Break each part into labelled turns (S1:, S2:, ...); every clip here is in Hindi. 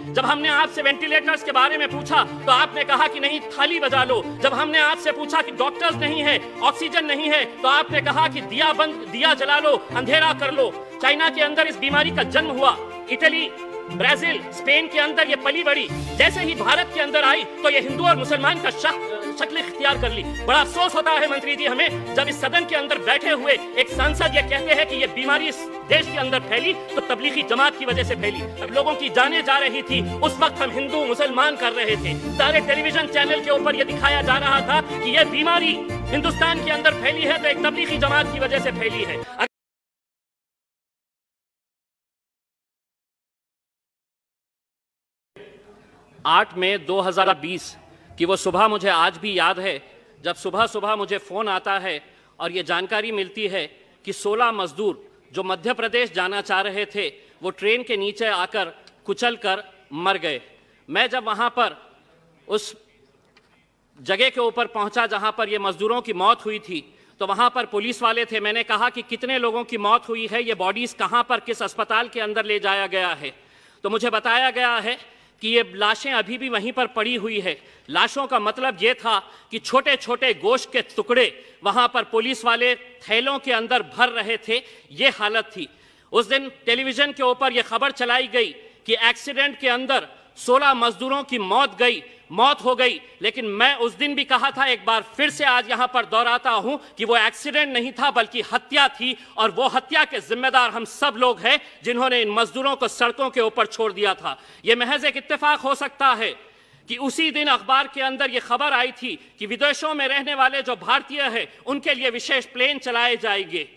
S1: जब हमने आपसे वेंटिलेटर्स के बारे में पूछा तो आपने कहा कि नहीं, थाली बजा लो। जब हमने आपसे पूछा कि डॉक्टर्स नहीं है, ऑक्सीजन नहीं है, तो आपने कहा कि दिया जला लो, अंधेरा कर लो। चाइना के अंदर इस बीमारी का जन्म हुआ, इटली, ब्राजील, स्पेन के अंदर ये पली बड़ी। जैसे ही भारत के अंदर आई तो ये हिंदू और मुसलमान का शक्ल इख्तियार कर ली। बड़ा अफसोस होता है मंत्री जी हमें, जब इस सदन के अंदर बैठे हुए एक सांसद ये कहते हैं कि ये बीमारी इस देश के अंदर फैली तो तबलीगी जमात की वजह से फैली। अब लोगों की जाने जा रही थी, उस वक्त हम हिंदू मुसलमान कर रहे थे। सारे टेलीविजन चैनल के ऊपर ये दिखाया जा रहा था कि ये बीमारी हिंदुस्तान के अंदर फैली है तो एक तबलीगी जमात की वजह से फैली है। 8 मई 2020 की वो सुबह मुझे आज भी याद है, जब सुबह सुबह मुझे फ़ोन आता है और ये जानकारी मिलती है कि 16 मजदूर जो मध्य प्रदेश जाना चाह रहे थे वो ट्रेन के नीचे आकर कुचल कर मर गए। मैं जब वहाँ पर उस जगह के ऊपर पहुँचा जहाँ पर ये मजदूरों की मौत हुई थी तो वहाँ पर पुलिस वाले थे। मैंने कहा कि कितने लोगों की मौत हुई है, ये बॉडीज़ कहाँ पर किस अस्पताल के अंदर ले जाया गया है। तो मुझे बताया गया है कि ये लाशें अभी भी वहीं पर पड़ी हुई है। लाशों का मतलब ये था कि छोटे छोटे गोश्त के टुकड़े वहाँ पर पुलिस वाले थैलों के अंदर भर रहे थे, ये हालत थी। उस दिन टेलीविज़न के ऊपर ये खबर चलाई गई कि एक्सीडेंट के अंदर 16 मजदूरों की मौत हो गई। लेकिन मैं उस दिन भी कहा था, एक बार फिर से आज यहाँ पर दोहराता हूँ कि वो एक्सीडेंट नहीं था बल्कि हत्या थी, और वो हत्या के जिम्मेदार हम सब लोग हैं जिन्होंने इन मजदूरों को सड़कों के ऊपर छोड़ दिया था। ये महज एक इत्तेफाक हो सकता है कि उसी दिन अखबार के अंदर ये खबर आई थी कि विदेशों में रहने वाले जो भारतीय हैं उनके लिए विशेष प्लेन चलाए जाएंगे।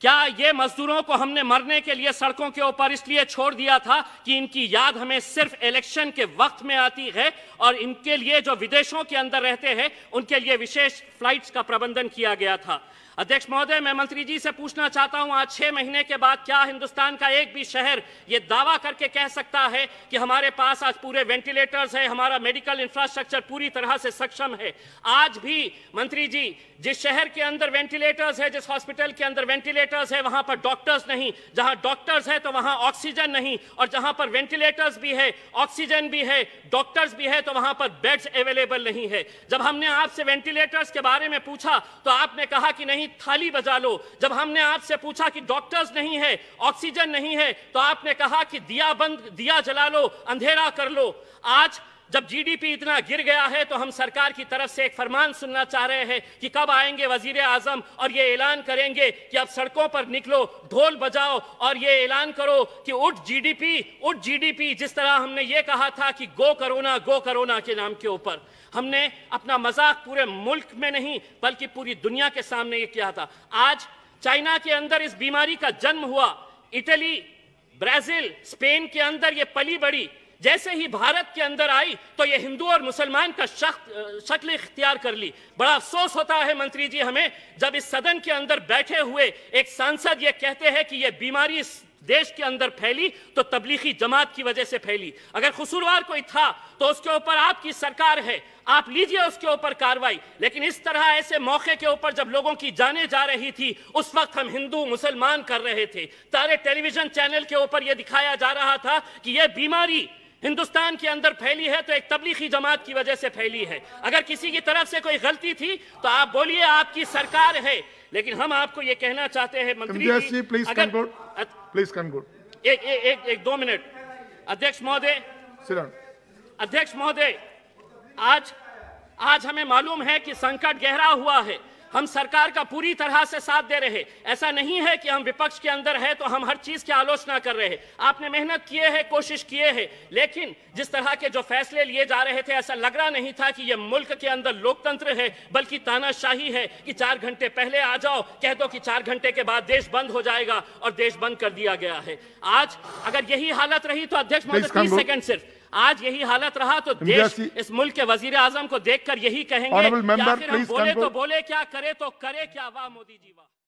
S1: क्या ये मजदूरों को हमने मरने के लिए सड़कों के ऊपर इसलिए छोड़ दिया था कि इनकी याद हमें सिर्फ इलेक्शन के वक्त में आती है, और इनके लिए जो विदेशों के अंदर रहते हैं उनके लिए विशेष फ्लाइट्स का प्रबंधन किया गया था? अध्यक्ष महोदय, मैं मंत्री जी से पूछना चाहता हूं, आज 6 महीने के बाद क्या हिंदुस्तान का एक भी शहर ये दावा करके कह सकता है कि हमारे पास आज पूरे वेंटिलेटर्स है, हमारा मेडिकल इंफ्रास्ट्रक्चर पूरी तरह से सक्षम है? आज भी मंत्री जी, जिस शहर के अंदर वेंटिलेटर्स है, जिस हॉस्पिटल के अंदर वेंटिलेटर्स है, वहां पर डॉक्टर्स नहीं। जहां डॉक्टर्स है तो वहां ऑक्सीजन नहीं, और जहां पर वेंटिलेटर्स भी है, ऑक्सीजन भी है, डॉक्टर्स भी है, तो वहां पर बेड्स अवेलेबल नहीं है। जब हमने आपसे वेंटिलेटर्स के बारे में पूछा तो आपने कहा कि नहीं, थाली बजा लो। जब हमने आपसे पूछा कि डॉक्टर्स नहीं है, ऑक्सीजन नहीं है, तो आपने कहा कि दिया जला लो, अंधेरा कर लो। आज जब जीडीपी इतना गिर गया है तो हम सरकार की तरफ से एक फरमान सुनना चाह रहे हैं कि कब आएंगे वजीर आजम और ये ऐलान करेंगे कि अब सड़कों पर निकलो, ढोल बजाओ और ये ऐलान करो कि उठ जीडीपी। जिस तरह हमने ये कहा था कि गो कोरोना के नाम के ऊपर हमने अपना मजाक पूरे मुल्क में नहीं बल्कि पूरी दुनिया के सामने ये किया था। आज चाइना के अंदर इस बीमारी का जन्म हुआ, इटली, ब्राजील, स्पेन के अंदर ये पली बड़ी। जैसे ही भारत के अंदर आई तो ये हिंदू और मुसलमान का शक्ल इख्तियार कर ली। बड़ा अफसोस होता है मंत्री जी हमें, जब इस सदन के अंदर बैठे हुए एक सांसद ये कहते हैं कि ये बीमारी इस देश के अंदर फैली तो तबलीगी जमात की वजह से फैली। अगर कसूरवार कोई था तो उसके ऊपर आपकी सरकार है, आप लीजिए उसके ऊपर कार्रवाई। लेकिन इस तरह ऐसे मौके के ऊपर जब लोगों की जाने जा रही थी, उस वक्त हम हिंदू मुसलमान कर रहे थे। सारे टेलीविजन चैनल के ऊपर यह दिखाया जा रहा था कि यह बीमारी हिंदुस्तान के अंदर फैली है तो एक तबलीगी जमात की वजह से फैली है। अगर किसी की तरफ से कोई गलती थी तो आप बोलिए, आपकी सरकार है। लेकिन हम आपको ये कहना चाहते हैं मंत्री जी,
S2: प्लीज कंक्लूड।
S1: एक 2 मिनट। अध्यक्ष महोदय, आज हमें मालूम है कि संकट गहरा हुआ है। हम सरकार का पूरी तरह से साथ दे रहे हैं। ऐसा नहीं है कि हम विपक्ष के अंदर है तो हम हर चीज की आलोचना कर रहे हैं। आपने मेहनत किए है, कोशिश किए है, लेकिन जिस तरह के जो फैसले लिए जा रहे थे ऐसा लग रहा नहीं था कि ये मुल्क के अंदर लोकतंत्र है बल्कि तानाशाही है कि 4 घंटे पहले आ जाओ, कह दो कि 4 घंटे के बाद देश बंद हो जाएगा, और देश बंद कर दिया गया है। आज अगर यही हालत रही तो अध्यक्ष महोदय 30 सेकंड सिर्फ, आज यही हालत रहा तो देश इस मुल्क के वजीर आजम को देखकर यही कहेंगे कि आखिर हम बोले तो बोले क्या, करे तो करे क्या। वाह मोदी जी वाह।